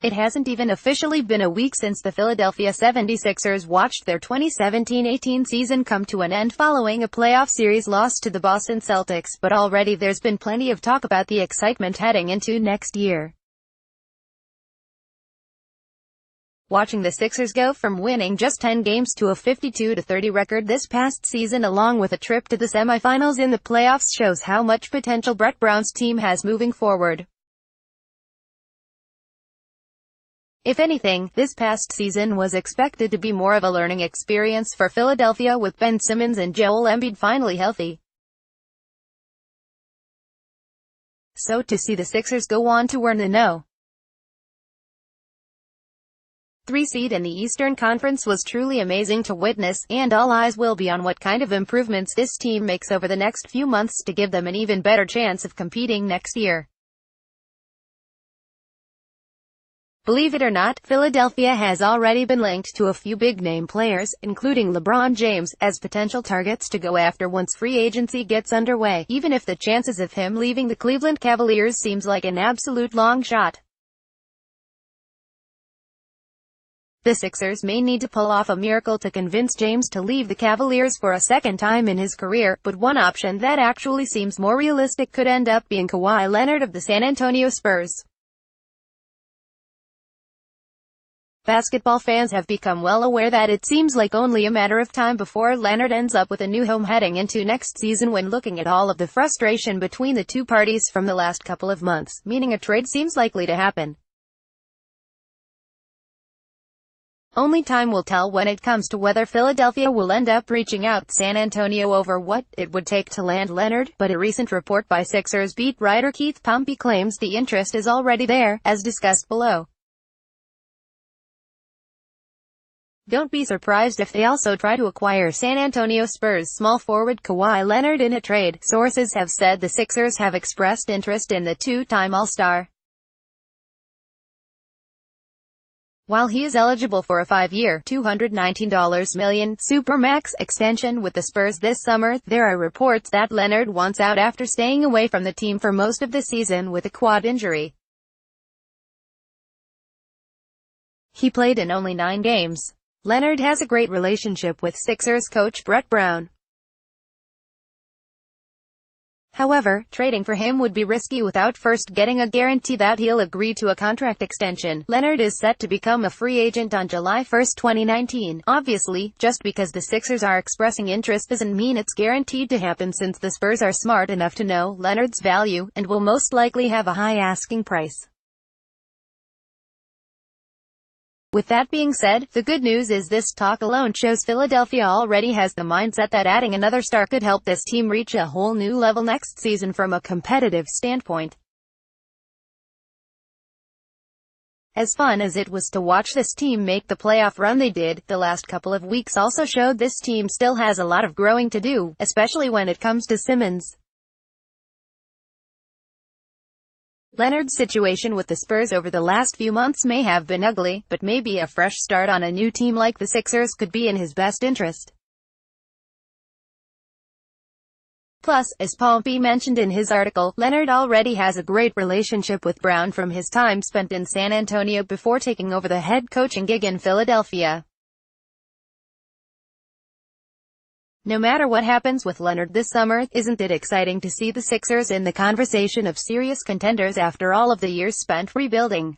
It hasn't even officially been a week since the Philadelphia 76ers watched their 2017-18 season come to an end following a playoff series loss to the Boston Celtics, but already there's been plenty of talk about the excitement heading into next year. Watching the Sixers go from winning just 10 games to a 52-30 record this past season along with a trip to the semifinals in the playoffs shows how much potential Brett Brown's team has moving forward. If anything, this past season was expected to be more of a learning experience for Philadelphia with Ben Simmons and Joel Embiid finally healthy. So to see the Sixers go on to earn the No. 3 seed in the Eastern Conference was truly amazing to witness, and all eyes will be on what kind of improvements this team makes over the next few months to give them an even better chance of competing next year. Believe it or not, Philadelphia has already been linked to a few big-name players, including LeBron James, as potential targets to go after once free agency gets underway, even if the chances of him leaving the Cleveland Cavaliers seems like an absolute long shot. The Sixers may need to pull off a miracle to convince James to leave the Cavaliers for a second time in his career, but one option that actually seems more realistic could end up being Kawhi Leonard of the San Antonio Spurs. Basketball fans have become well aware that it seems like only a matter of time before Leonard ends up with a new home heading into next season when looking at all of the frustration between the two parties from the last couple of months, meaning a trade seems likely to happen. Only time will tell when it comes to whether Philadelphia will end up reaching out to San Antonio over what it would take to land Leonard, but a recent report by Sixers beat writer Keith Pompey claims the interest is already there, as discussed below. Don't be surprised if they also try to acquire San Antonio Spurs small forward Kawhi Leonard in a trade. Sources have said the Sixers have expressed interest in the two-time All-Star. While he is eligible for a 5-year, $219 million Supermax extension with the Spurs this summer, there are reports that Leonard wants out after staying away from the team for most of the season with a quad injury. He played in only 9 games. Leonard has a great relationship with Sixers coach Brett Brown. However, trading for him would be risky without first getting a guarantee that he'll agree to a contract extension. Leonard is set to become a free agent on July 1, 2019. Obviously, just because the Sixers are expressing interest doesn't mean it's guaranteed to happen, since the Spurs are smart enough to know Leonard's value, and will most likely have a high asking price. With that being said, the good news is this talk alone shows Philadelphia already has the mindset that adding another star could help this team reach a whole new level next season from a competitive standpoint. As fun as it was to watch this team make the playoff run they did, the last couple of weeks also showed this team still has a lot of growing to do, especially when it comes to Simmons. Leonard's situation with the Spurs over the last few months may have been ugly, but maybe a fresh start on a new team like the Sixers could be in his best interest. Plus, as Pompey mentioned in his article, Leonard already has a great relationship with Brown from his time spent in San Antonio before taking over the head coaching gig in Philadelphia. No matter what happens with Leonard this summer, isn't it exciting to see the Sixers in the conversation of serious contenders after all of the years spent rebuilding?